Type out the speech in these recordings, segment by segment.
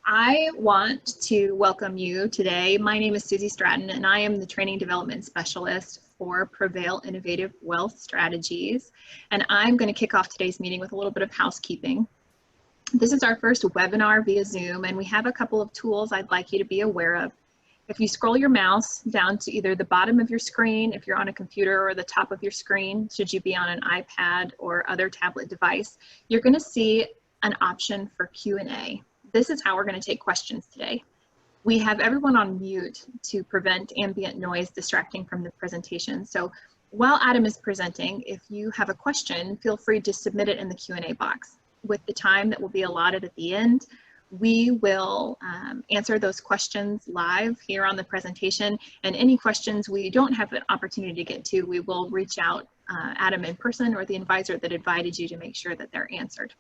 I want to welcome you today. My name is Susie Stratton, and I am the Training Development Specialist for Prevail Innovative Wealth Strategies. And I'm going to kick off today's meeting with a little bit of housekeeping. This is our first webinar via Zoom, and we have a couple of tools I'd like you to be aware of. If you scroll your mouse down to either the bottom of your screen, if you're on a computer, or the top of your screen, should you be on an iPad or other tablet device, you're going to see an option for Q&A. This is how we're going to take questions today. We have everyone on mute to prevent ambient noise distracting from the presentation. So while Adam is presenting, if you have a question, feel free to submit it in the Q&A box. With the time that will be allotted at the end, we will answer those questions live here on the presentation, and any questions we don't have an opportunity to get to, we will reach out Adam in person or the advisor that invited you to make sure that they're answered.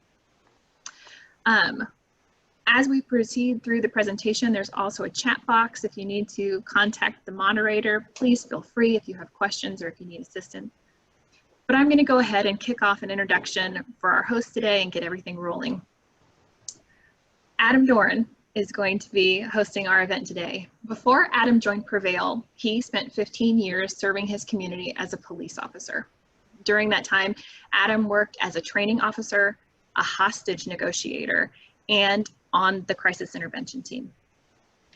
As we proceed through the presentation, there's also a chat box. If you need to contact the moderator, please feel free if you have questions or if you need assistance. But I'm going to go ahead and kick off an introduction for our host today and get everything rolling. Adam Doran is going to be hosting our event today. Before Adam joined Prevail, he spent 15 years serving his community as a police officer. During that time, Adam worked as a training officer, a hostage negotiator, and on the crisis intervention team.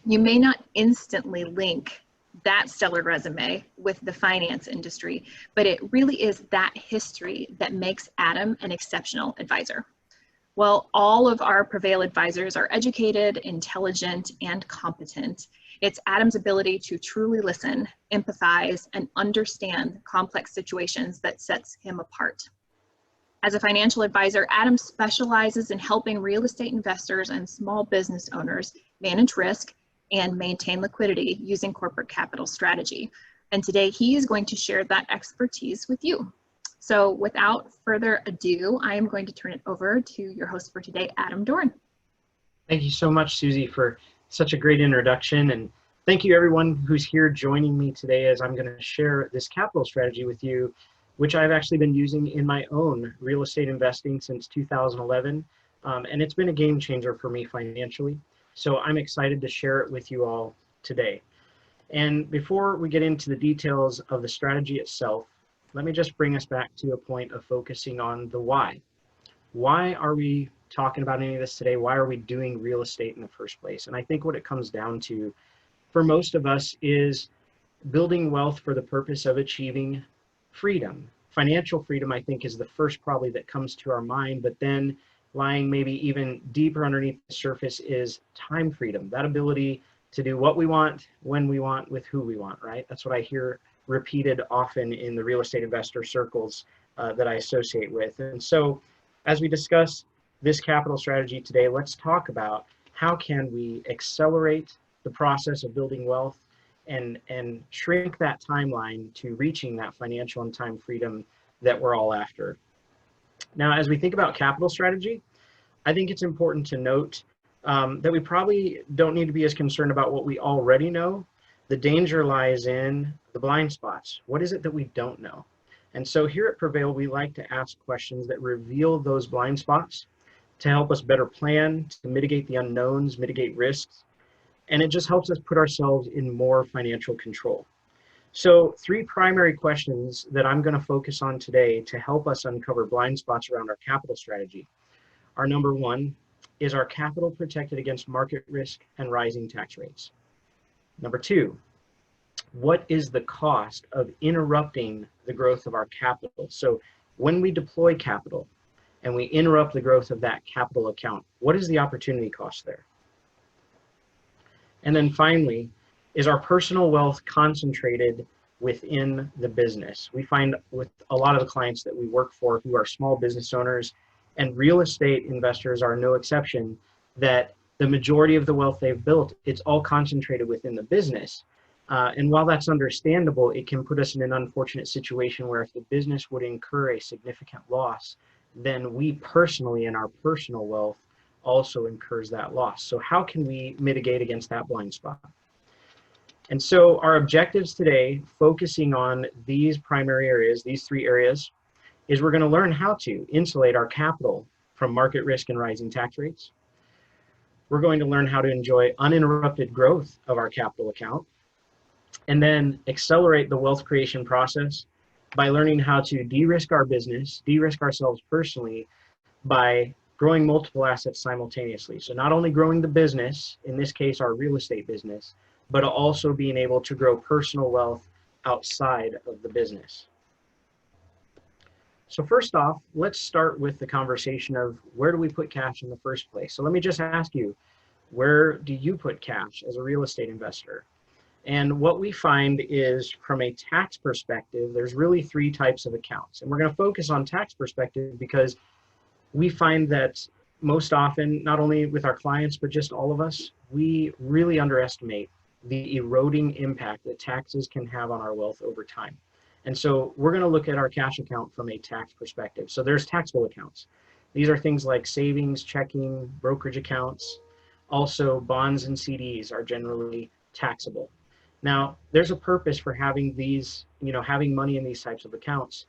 You may not instantly link that stellar resume with the finance industry, but it really is that history that makes Adam an exceptional advisor. Well, all of our Prevail advisors are educated, intelligent, and competent. It's Adam's ability to truly listen, empathize, and understand complex situations that sets him apart. As a financial advisor, Adam specializes in helping real estate investors and small business owners manage risk and maintain liquidity using corporate capital strategy. And today he is going to share that expertise with you. So without further ado, I am going to turn it over to your host for today, Adam Doran. Thank you so much, Susie, for such a great introduction. And thank you everyone who's here joining me today as I'm going to share this capital strategy with you, which I've actually been using in my own real estate investing since 2011. And it's been a game changer for me financially. So I'm excited to share it with you all today. And before we get into the details of the strategy itself, let me just bring us back to a point of focusing on the why. Why are we talking about any of this today? Why are we doing real estate in the first place? And I think what it comes down to for most of us is building wealth for the purpose of achieving freedom. Financial freedom, I think, is the first probably that comes to our mind, but then lying maybe even deeper underneath the surface is time freedom, that ability to do what we want, when we want, with who we want, right? That's what I hear repeated often in the real estate investor circles that I associate with. And so as we discuss this capital strategy today, let's talk about how can we accelerate the process of building wealth and shrink that timeline to reaching that financial and time freedom that we're all after. Now, as we think about capital strategy, I think it's important to note that we probably don't need to be as concerned about what we already know. The danger lies in the blind spots. What is it that we don't know? And so here at Prevail, we like to ask questions that reveal those blind spots to help us better plan, to mitigate the unknowns, mitigate risks. And it just helps us put ourselves in more financial control. So 3 primary questions that I'm going to focus on today to help us uncover blind spots around our capital strategy are: number 1, is our capital protected against market risk and rising tax rates? Number 2, what is the cost of interrupting the growth of our capital? So when we deploy capital and we interrupt the growth of that capital account, what is the opportunity cost there? And then finally, is our personal wealth concentrated within the business? We find with a lot of the clients that we work for who are small business owners, and real estate investors are no exception, that the majority of the wealth they've built, it's all concentrated within the business. And while that's understandable, it can put us in an unfortunate situation where if the business would incur a significant loss, then we personally in our personal wealth also incurs that loss. So how can we mitigate against that blind spot? And so our objectives today, focusing on these primary areas, these 3 areas, is we're going to learn how to insulate our capital from market risk and rising tax rates. We're going to learn how to enjoy uninterrupted growth of our capital account, and then accelerate the wealth creation process by learning how to de-risk our business, de-risk ourselves personally by growing multiple assets simultaneously. So not only growing the business, in this case, our real estate business, but also being able to grow personal wealth outside of the business. So first off, let's start with the conversation of where do we put cash in the first place? So let me just ask you, where do you put cash as a real estate investor? And what we find is, from a tax perspective, there's really 3 types of accounts. And we're going to focus on tax perspective because we find that most often, not only with our clients, but just all of us, we really underestimate the eroding impact that taxes can have on our wealth over time. And so we're going to look at our cash account from a tax perspective. So there's taxable accounts. These are things like savings, checking, brokerage accounts. Also, bonds and CDs are generally taxable. Now, there's a purpose for having these, having money in these types of accounts.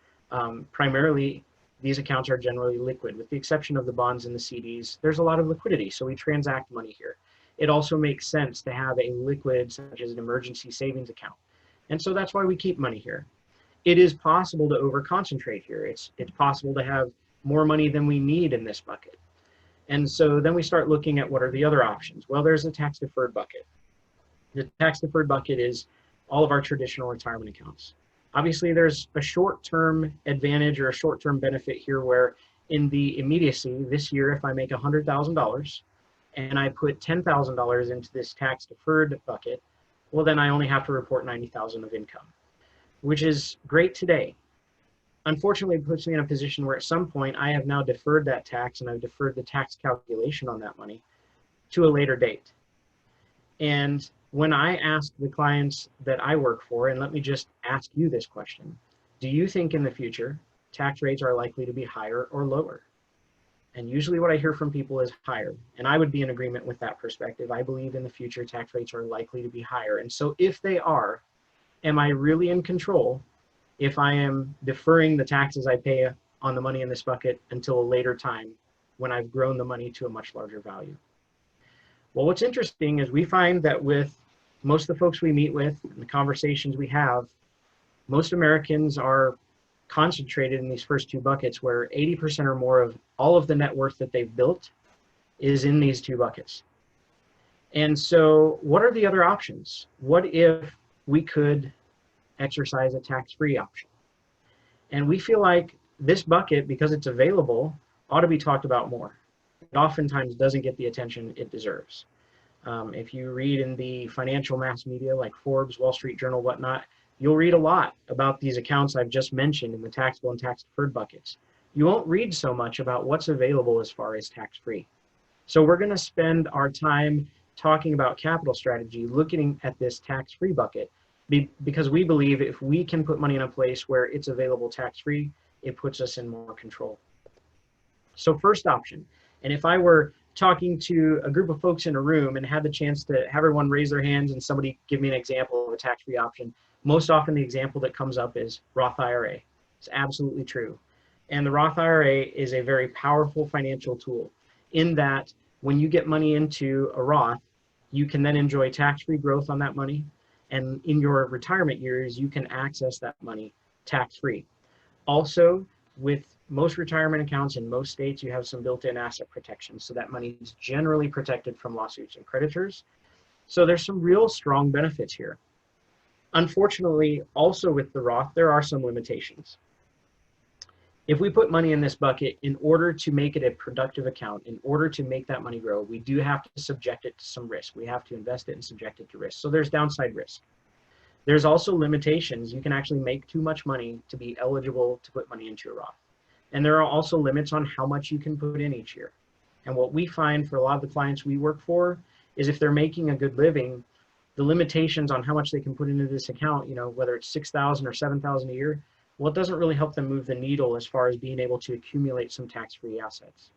Primarily, these accounts are generally liquid, with the exception of the bonds and the CDs. There's a lot of liquidity, so we transact money here. It also makes sense to have a liquid, such as an emergency savings account. And so that's why we keep money here. It is possible to over-concentrate here. It's possible to have more money than we need in this bucket. And so then we start looking at what are the other options. Well, there's a tax-deferred bucket. The tax-deferred bucket is all of our traditional retirement accounts. Obviously, there's a short-term advantage or a short-term benefit here where in the immediacy, this year, if I make $100,000 and I put $10,000 into this tax-deferred bucket, well, then I only have to report $90,000 of income, which is great today. Unfortunately, it puts me in a position where at some point I have now deferred that tax, and I've deferred the tax calculation on that money to a later date. And when I ask the clients that I work for, and let me just ask you this question, do you think in the future tax rates are likely to be higher or lower? And usually what I hear from people is higher. And I would be in agreement with that perspective. I believe in the future tax rates are likely to be higher. And so if they are, am I really in control if I am deferring the taxes I pay on the money in this bucket until a later time when I've grown the money to a much larger value? Well, what's interesting is we find that with most of the folks we meet with and the conversations we have, most Americans are concentrated in these first 2 buckets where 80% or more of all of the net worth that they've built is in these 2 buckets. And so what are the other options? What if we could exercise a tax-free option? And we feel like this bucket, because it's available, ought to be talked about more. It oftentimes doesn't get the attention it deserves. If you read in the financial mass media like Forbes, Wall Street Journal, whatnot, you'll read a lot about these accounts I've just mentioned in the taxable and tax-deferred buckets. You won't read so much about what's available as far as tax-free. So we're going to spend our time talking about capital strategy, looking at this tax-free bucket, because we believe if we can put money in a place where it's available tax-free, it puts us in more control. So first option, and if I were talking to a group of folks in a room and had the chance to have everyone raise their hands and somebody give me an example of a tax-free option, most often the example that comes up is Roth IRA. It's absolutely true. And the Roth IRA is a very powerful financial tool in that when you get money into a Roth, you can then enjoy tax-free growth on that money. And in your retirement years, you can access that money tax-free. Also, with most retirement accounts in most states, you have some built-in asset protection. So that money is generally protected from lawsuits and creditors. So there's some real strong benefits here. Unfortunately, also with the Roth, there are some limitations. If we put money in this bucket, in order to make it a productive account, in order to make that money grow, we do have to subject it to some risk. We have to invest it and subject it to risk. So there's downside risk. There's also limitations. You can actually make too much money to be eligible to put money into a Roth. And there are also limits on how much you can put in each year. And what we find for a lot of the clients we work for is if they're making a good living, the limitations on how much they can put into this account, whether it's $6,000 or $7,000 a year, well, it doesn't really help them move the needle as far as being able to accumulate some tax-free assets.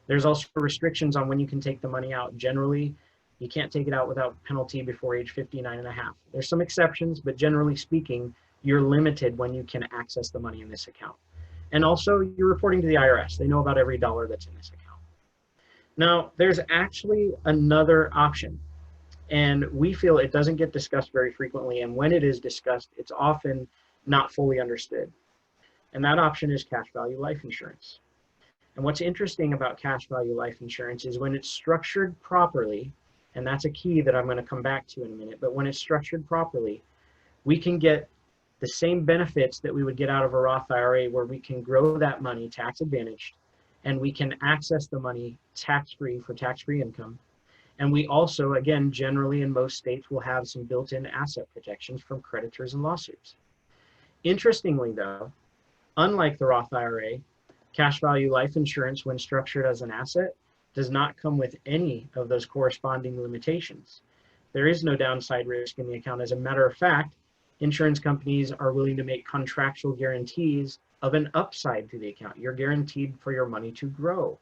There's also restrictions on when you can take the money out. Generally, you can't take it out without penalty before age 59 and a half. There's some exceptions, but generally speaking, you're limited when you can access the money in this account. And also, you're reporting to the IRS. They know about every dollar that's in this account. Now, there's actually another option, and we feel it doesn't get discussed very frequently, and when it is discussed, it's often not fully understood. And that option is cash value life insurance. And what's interesting about cash value life insurance is when it's structured properly, and that's a key that I'm going to come back to in a minute, but when it's structured properly, we can get the same benefits that we would get out of a Roth IRA, where we can grow that money tax advantaged, and we can access the money tax-free for tax-free income. And we also, again, generally in most states, will have some built-in asset protections from creditors and lawsuits. Interestingly though, unlike the Roth IRA, cash value life insurance, when structured as an asset, does not come with any of those corresponding limitations. There is no downside risk in the account. As a matter of fact, insurance companies are willing to make contractual guarantees of an upside to the account. You're guaranteed for your money to grow.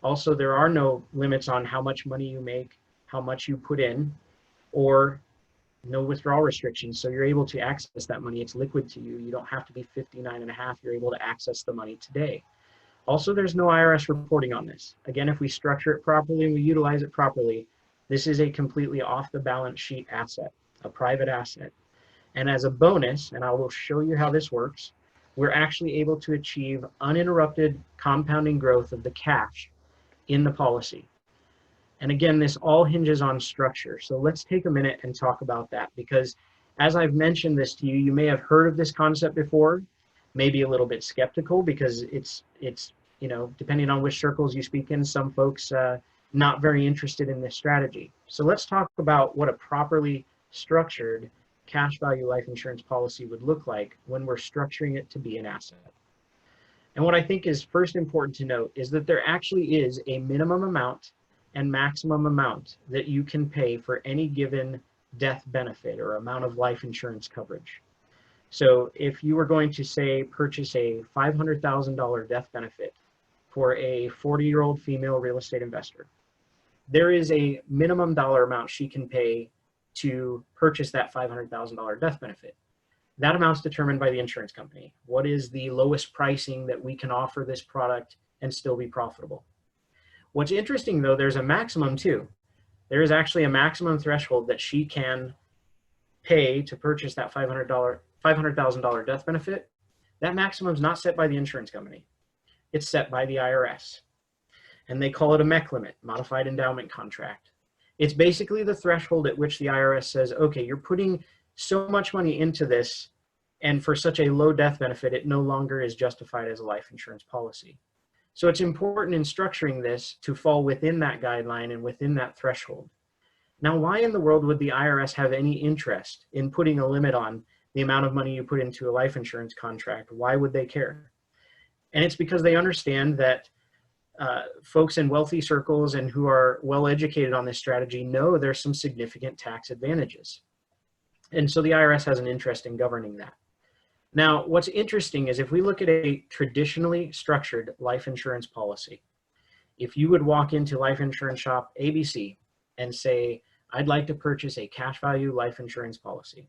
Also, there are no limits on how much money you make, how much you put in, or no withdrawal restrictions. So you're able to access that money. It's liquid to you. You don't have to be 59 and a half. You're able to access the money today. Also, there's no IRS reporting on this. Again, if we structure it properly and we utilize it properly, this is a completely off the balance sheet asset, a private asset. And as a bonus, and I will show you how this works, we're actually able to achieve uninterrupted compounding growth of the cash in the policy. And again, this all hinges on structure. So let's take a minute and talk about that, because as I've mentioned this to you, you may have heard of this concept before, maybe a little bit skeptical, because it's you know, depending on which circles you speak in, some folks not very interested in this strategy. So let's talk about what a properly structured cash value life insurance policy would look like when we're structuring it to be an asset. And what I think is first important to note is that there actually is a minimum amount and maximum amount that you can pay for any given death benefit or amount of life insurance coverage. So if you were going to, say, purchase a $500,000 death benefit for a 40-year-old female real estate investor, there is a minimum dollar amount she can pay to purchase that $500,000 death benefit. That amount's determined by the insurance company. What is the lowest pricing that we can offer this product and still be profitable? What's interesting though, there's a maximum too. There is actually a maximum threshold that she can pay to purchase that $500,000 death benefit. That maximum is not set by the insurance company. It's set by the IRS. And they call it a MEC limit, modified endowment contract. It's basically the threshold at which the IRS says, okay, you're putting so much money into this, and for such a low death benefit, it no longer is justified as a life insurance policy. So it's important in structuring this to fall within that guideline and within that threshold. Now, why in the world would the IRS have any interest in putting a limit on the amount of money you put into a life insurance contract? Why would they care? And it's because they understand that folks in wealthy circles and who are well educated on this strategy know there's some significant tax advantages. And so the IRS has an interest in governing that. Now, what's interesting is if we look at a traditionally structured life insurance policy, if you would walk into life insurance shop ABC and say, I'd like to purchase a cash value life insurance policy,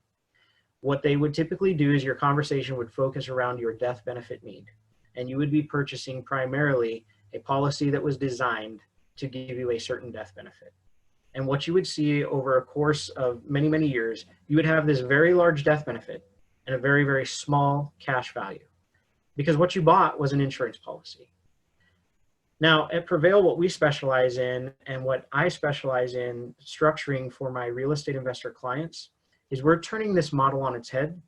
what they would typically do is your conversation would focus around your death benefit need. And you would be purchasing primarily a policy that was designed to give you a certain death benefit. And what you would see over a course of many, many years, you would have this very large death benefit and a very, very small cash value, because what you bought was an insurance policy. Now at Prevail, what we specialize in and what I specialize in structuring for my real estate investor clients is we're turning this model on its head,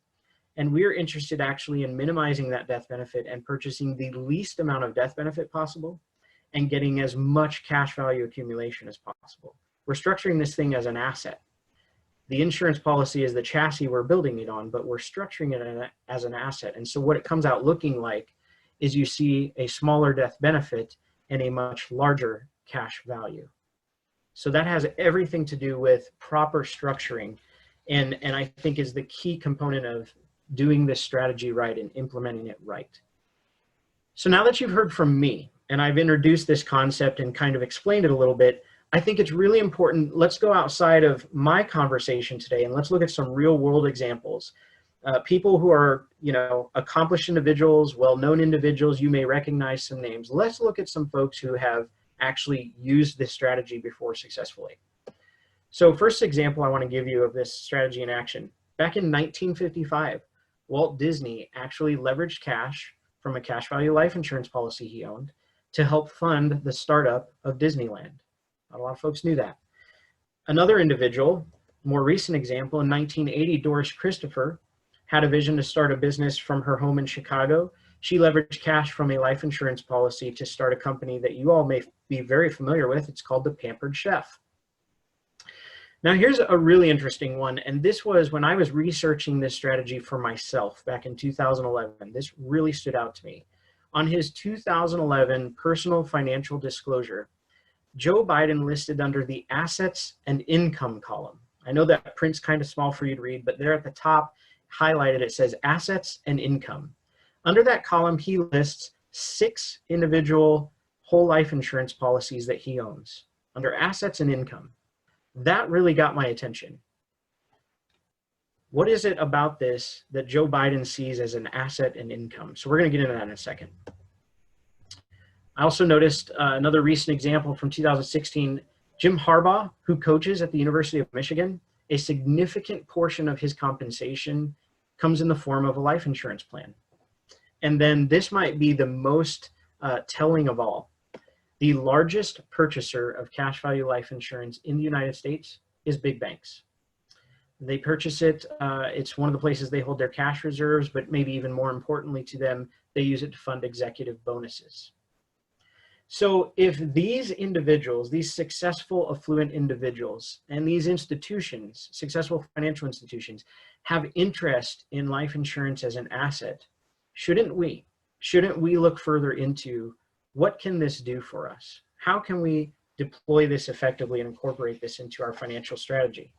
and we're interested actually in minimizing that death benefit and purchasing the least amount of death benefit possible and getting as much cash value accumulation as possible. We're structuring this thing as an asset. The insurance policy is the chassis we're building it on, but we're structuring it as an asset. And so what it comes out looking like is you see a smaller death benefit and a much larger cash value. So that has everything to do with proper structuring, and I think is the key component of doing this strategy right and implementing it right. So now that you've heard from me and I've introduced this concept and kind of explained it a little bit, I think it's really important. Let's go outside of my conversation today and let's look at some real world examples. People who are, you know, accomplished individuals, well-known individuals, you may recognize some names. Let's look at some folks who have actually used this strategy before successfully. So first example I want to give you of this strategy in action. Back in 1955, Walt Disney actually leveraged cash from a cash value life insurance policy he owned to help fund the startup of Disneyland. Not a lot of folks knew that. Another individual, more recent example, in 1980, Doris Christopher had a vision to start a business from her home in Chicago. She leveraged cash from a life insurance policy to start a company that you all may be very familiar with. It's called the Pampered Chef. Now here's a really interesting one, and this was when I was researching this strategy for myself back in 2011. This really stood out to me. On his 2011 personal financial disclosure, Joe Biden listed under the assets and income column. I know that print's kind of small for you to read, but there at the top, highlighted, it says assets and income. Under that column, he lists 6 individual whole life insurance policies that he owns under assets and income. That really got my attention. What is it about this that Joe Biden sees as an asset and income? So we're going to get into that in a second. I also noticed another recent example from 2016, Jim Harbaugh, who coaches at the University of Michigan, a significant portion of his compensation comes in the form of a life insurance plan. And then this might be the most telling of all. The largest purchaser of cash value life insurance in the United States is big banks. They purchase it, it's one of the places they hold their cash reserves, but maybe even more importantly to them, they use it to fund executive bonuses. So if these individuals, these successful, affluent individuals, and these institutions, successful financial institutions, have interest in life insurance as an asset, shouldn't we look further into what can this do for us? How can we deploy this effectively and incorporate this into our financial strategy?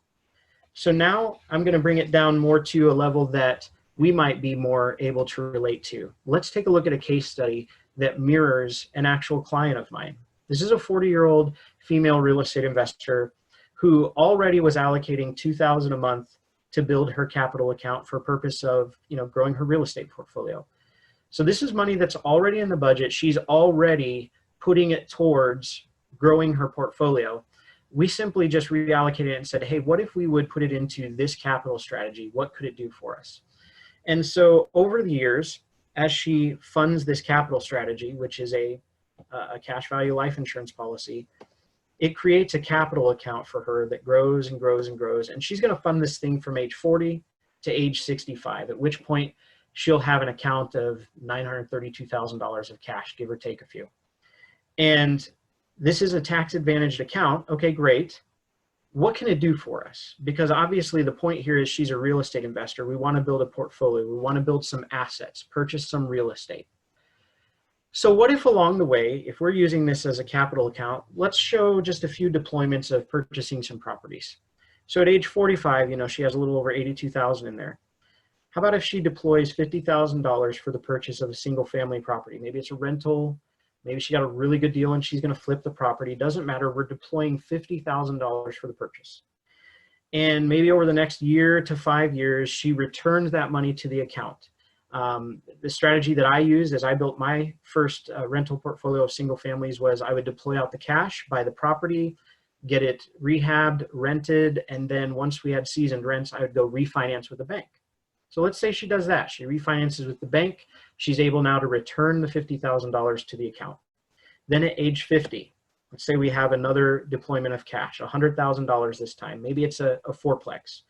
So now I'm going to bring it down more to a level that we might be more able to relate to. Let's take a look at a case study that mirrors an actual client of mine. This is a 40-year-old female real estate investor who already was allocating $2,000 a month to build her capital account for purpose of, growing her real estate portfolio. So this is money that's already in the budget. She's already putting it towards growing her portfolio. We simply just reallocated it and said, hey, what if we would put it into this capital strategy? What could it do for us? And so over the years, as she funds this capital strategy, which is a cash value life insurance policy, it creates a capital account for her that grows and grows and grows. And she's going to fund this thing from age 40 to age 65, at which point she'll have an account of $932,000 of cash, give or take a few. And this is a tax advantaged account. Okay, great. What can it do for us? Because obviously the point here is she's a real estate investor. We want to build a portfolio. We want to build some assets, purchase some real estate. So what if along the way, if we're using this as a capital account, let's show just a few deployments of purchasing some properties. So at age 45, she has a little over 82,000 in there. How about if she deploys $50,000 for the purchase of a single family property? Maybe it's a rental. Maybe she got a really good deal and she's going to flip the property. Doesn't matter. We're deploying $50,000 for the purchase. And maybe over the next year to 5 years, she returns that money to the account. The strategy that I used as I built my first rental portfolio of single families was I would deploy out the cash, buy the property, get it rehabbed, rented, and then once we had seasoned rents, I would go refinance with the bank. So let's say she does that. She refinances with the bank. She's able now to return the $50,000 to the account. Then at age 50, let's say we have another deployment of cash, $100,000 this time. Maybe it's a fourplex.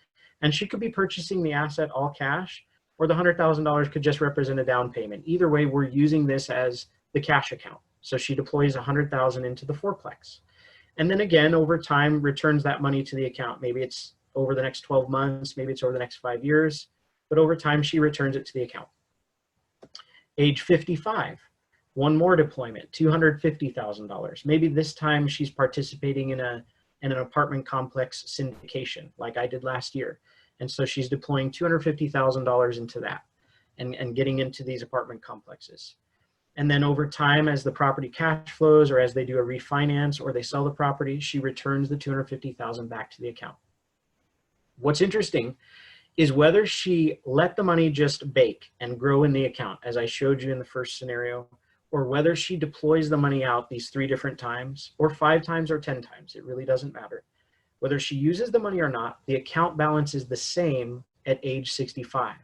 And she could be purchasing the asset all cash, or the $100,000 could just represent a down payment. Either way, we're using this as the cash account. So she deploys $100,000 into the fourplex. And then again, over time, returns that money to the account. Maybe it's over the next 12 months, maybe it's over the next 5 years. But over time, she returns it to the account. Age 55, one more deployment, $250,000. Maybe this time she's participating in an apartment complex syndication like I did last year. And so she's deploying $250,000 into that and getting into these apartment complexes. And then over time, as the property cash flows or as they do a refinance or they sell the property, she returns the $250,000 back to the account. What's interesting is whether she let the money just bake and grow in the account, as I showed you in the first scenario, or whether she deploys the money out these 3 different times, or 5 times or 10 times, it really doesn't matter. Whether she uses the money or not, the account balance is the same at age 65.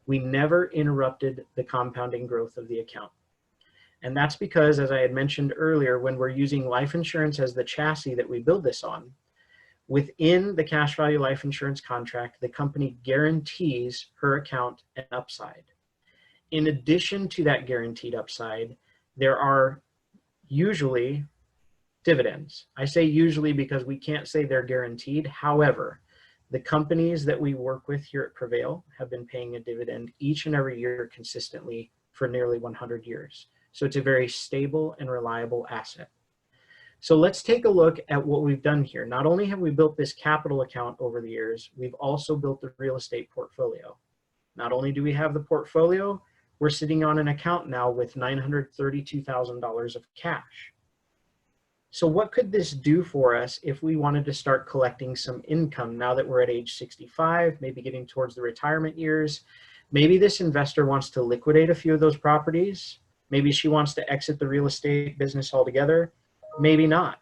We never interrupted the compounding growth of the account. And that's because, as I had mentioned earlier, when we're using life insurance as the chassis that we build this on, within the cash value life insurance contract, the company guarantees her account an upside. In addition to that guaranteed upside, there are usually dividends. I say usually because we can't say they're guaranteed. However, the companies that we work with here at Prevail have been paying a dividend each and every year consistently for nearly 100 years. So it's a very stable and reliable asset. So let's take a look at what we've done here. Not only have we built this capital account over the years, we've also built the real estate portfolio. Not only do we have the portfolio, we're sitting on an account now with $932,000 of cash. So what could this do for us if we wanted to start collecting some income now that we're at age 65, maybe getting towards the retirement years? Maybe this investor wants to liquidate a few of those properties. Maybe she wants to exit the real estate business altogether. Maybe not.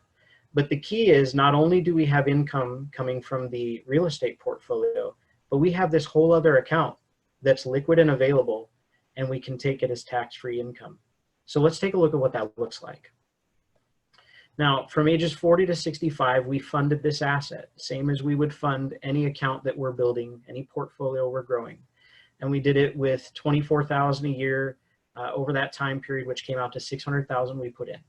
But the key is, not only do we have income coming from the real estate portfolio, but we have this whole other account that's liquid and available, and we can take it as tax-free income. So let's take a look at what that looks like. Now, from ages 40 to 65, we funded this asset, same as we would fund any account that we're building, any portfolio we're growing. And we did it with $24,000 a year over that time period, which came out to $600,000 we put in.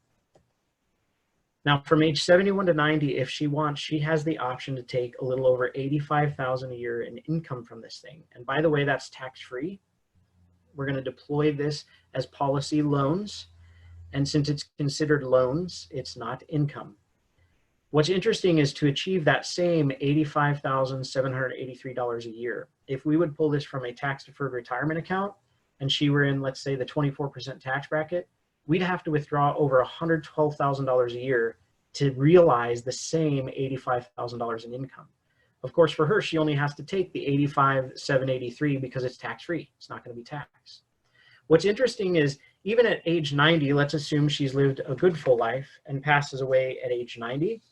Now, from age 71 to 90, if she wants, she has the option to take a little over $85,000 a year in income from this thing. And by the way, that's tax-free. We're going to deploy this as policy loans. And since it's considered loans, it's not income. What's interesting is to achieve that same $85,783 a year, if we would pull this from a tax-deferred retirement account and she were in, let's say, the 24% tax bracket, we'd have to withdraw over $112,000 a year to realize the same $85,000 in income. Of course, for her, she only has to take the $85,783 because it's tax-free. It's not going to be taxed. What's interesting is, even at age 90, let's assume she's lived a good full life and passes away at age 90,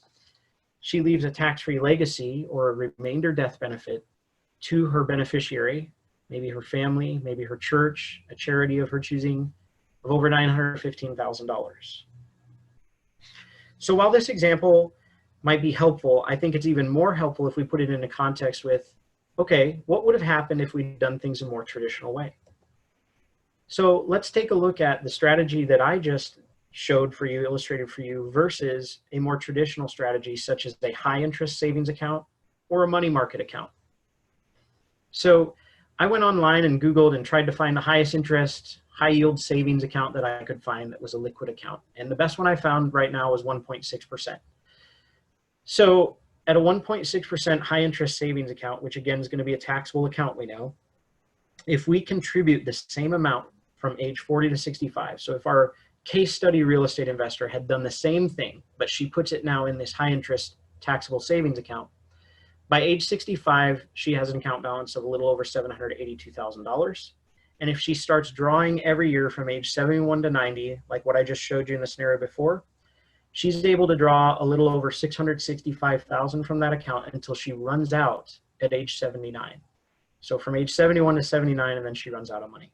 she leaves a tax-free legacy or a remainder death benefit to her beneficiary, maybe her family, maybe her church, a charity of her choosing, of over $915,000. So while this example might be helpful, I think it's even more helpful if we put it into context with, okay, what would have happened if we'd done things a more traditional way? So let's take a look at the strategy that I just showed for you, illustrated for you, versus a more traditional strategy such as a high interest savings account or a money market account. So I went online and Googled and tried to find the highest interest, high yield savings account that I could find that was a liquid account. And the best one I found right now was 1.6%. So at a 1.6% high interest savings account, which again is going to be a taxable account, we know, if we contribute the same amount from age 40 to 65, so if our case study real estate investor had done the same thing, but she puts it now in this high interest taxable savings account, by age 65, she has an account balance of a little over $782,000. And if she starts drawing every year from age 71 to 90, like what I just showed you in the scenario before, she's able to draw a little over $665,000 from that account until she runs out at age 79. So from age 71 to 79, and then she runs out of money.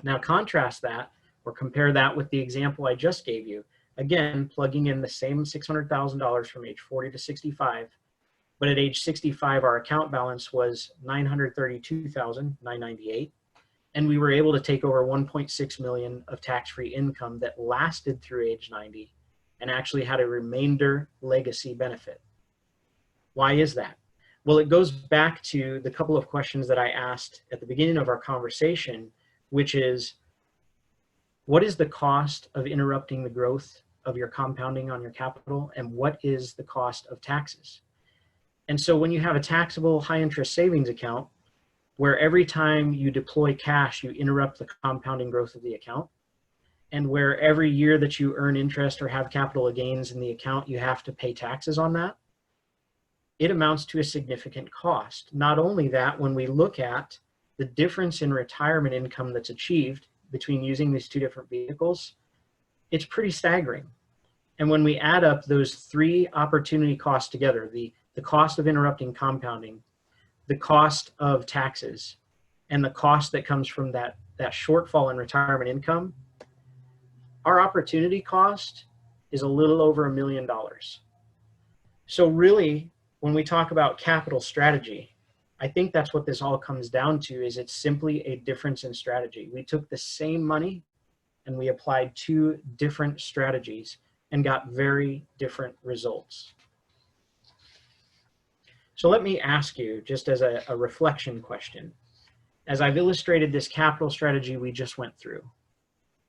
Now contrast that, or compare that with the example I just gave you. Again, plugging in the same $600,000 from age 40 to 65, but at age 65, our account balance was $932,998, and we were able to take over $1.6 million of tax-free income that lasted through age 90 and actually had a remainder legacy benefit. Why is that? Well, it goes back to the couple of questions that I asked at the beginning of our conversation, which is, what is the cost of interrupting the growth of your compounding on your capital, and what is the cost of taxes? And so when you have a taxable high interest savings account, where every time you deploy cash, you interrupt the compounding growth of the account, and where every year that you earn interest or have capital gains in the account, you have to pay taxes on that, it amounts to a significant cost. Not only that, when we look at the difference in retirement income that's achieved between using these two different vehicles, it's pretty staggering. And when we add up those three opportunity costs together, the cost of interrupting compounding, the cost of taxes, and the cost that comes from that shortfall in retirement income, our opportunity cost is a little over $1 million. So really, when we talk about capital strategy, I think that's what this all comes down to, is it's simply a difference in strategy. We took the same money and we applied two different strategies and got very different results. So let me ask you, just as a reflection question, as I've illustrated this capital strategy we just went through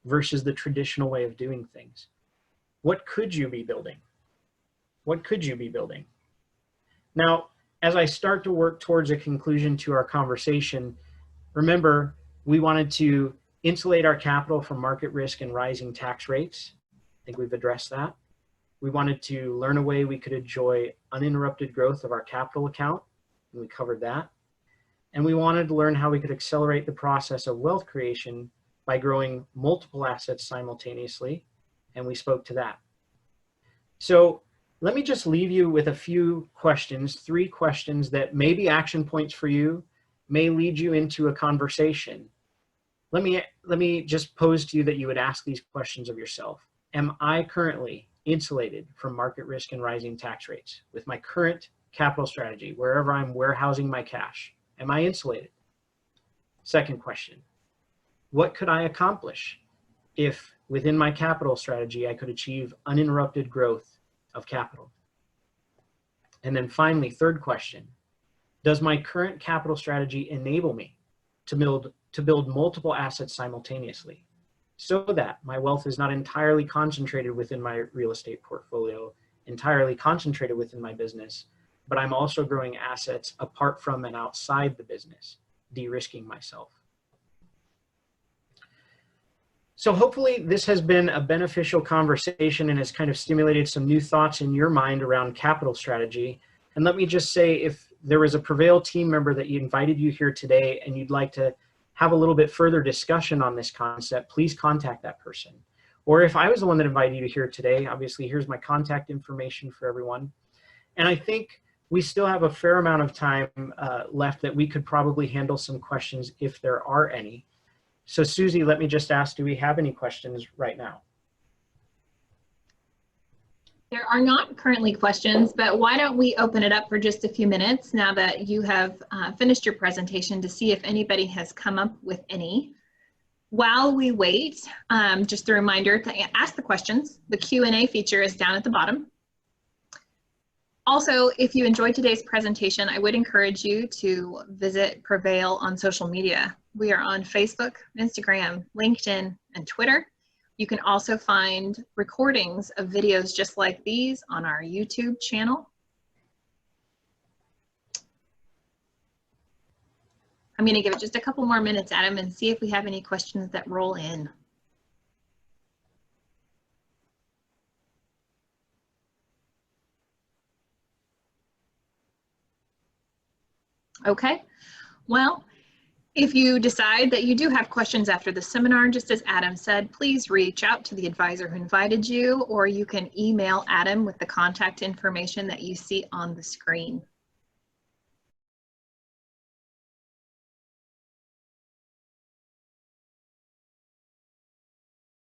versus the traditional way of doing things, what could you be building? What could you be building? Now, as I start to work towards a conclusion to our conversation, remember, we wanted to insulate our capital from market risk and rising tax rates. I think we've addressed that. We wanted to learn a way we could enjoy uninterrupted growth of our capital account, and we covered that. And we wanted to learn how we could accelerate the process of wealth creation by growing multiple assets simultaneously, and we spoke to that. So let me just leave you with a few questions, 3 questions that may be action points for you, may lead you into a conversation. Let me just pose to you that you would ask these questions of yourself. Am I currently insulated from market risk and rising tax rates with my current capital strategy, wherever I'm warehousing my cash? Am I insulated? Second question, what could I accomplish if within my capital strategy I could achieve uninterrupted growth of capital? And then finally, third question, does my current capital strategy enable me to build multiple assets simultaneously so that my wealth is not entirely concentrated within my real estate portfolio, entirely concentrated within my business, but I'm also growing assets apart from and outside the business, de-risking myself? So hopefully this has been a beneficial conversation and has kind of stimulated some new thoughts in your mind around capital strategy. And let me just say, if there was a Prevail team member that invited you here today and you'd like to have a little bit further discussion on this concept, please contact that person. Or if I was the one that invited you here today, obviously here's my contact information for everyone. And I think we still have a fair amount of time left that we could probably handle some questions if there are any. So Susie, let me just ask, do we have any questions right now? There are not currently questions, but why don't we open it up for just a few minutes now that you have finished your presentation to see if anybody has come up with any. While we wait, just a reminder to ask the questions. The Q&A feature is down at the bottom. Also, if you enjoyed today's presentation, I would encourage you to visit Prevail on social media. We are on Facebook, Instagram, LinkedIn, and Twitter. You can also find recordings of videos just like these on our YouTube channel. I'm going to give it just a couple more minutes, Adam, and see if we have any questions that roll in. Okay, well, if you decide that you do have questions after the seminar, just as Adam said, please reach out to the advisor who invited you, or you can email Adam with the contact information that you see on the screen.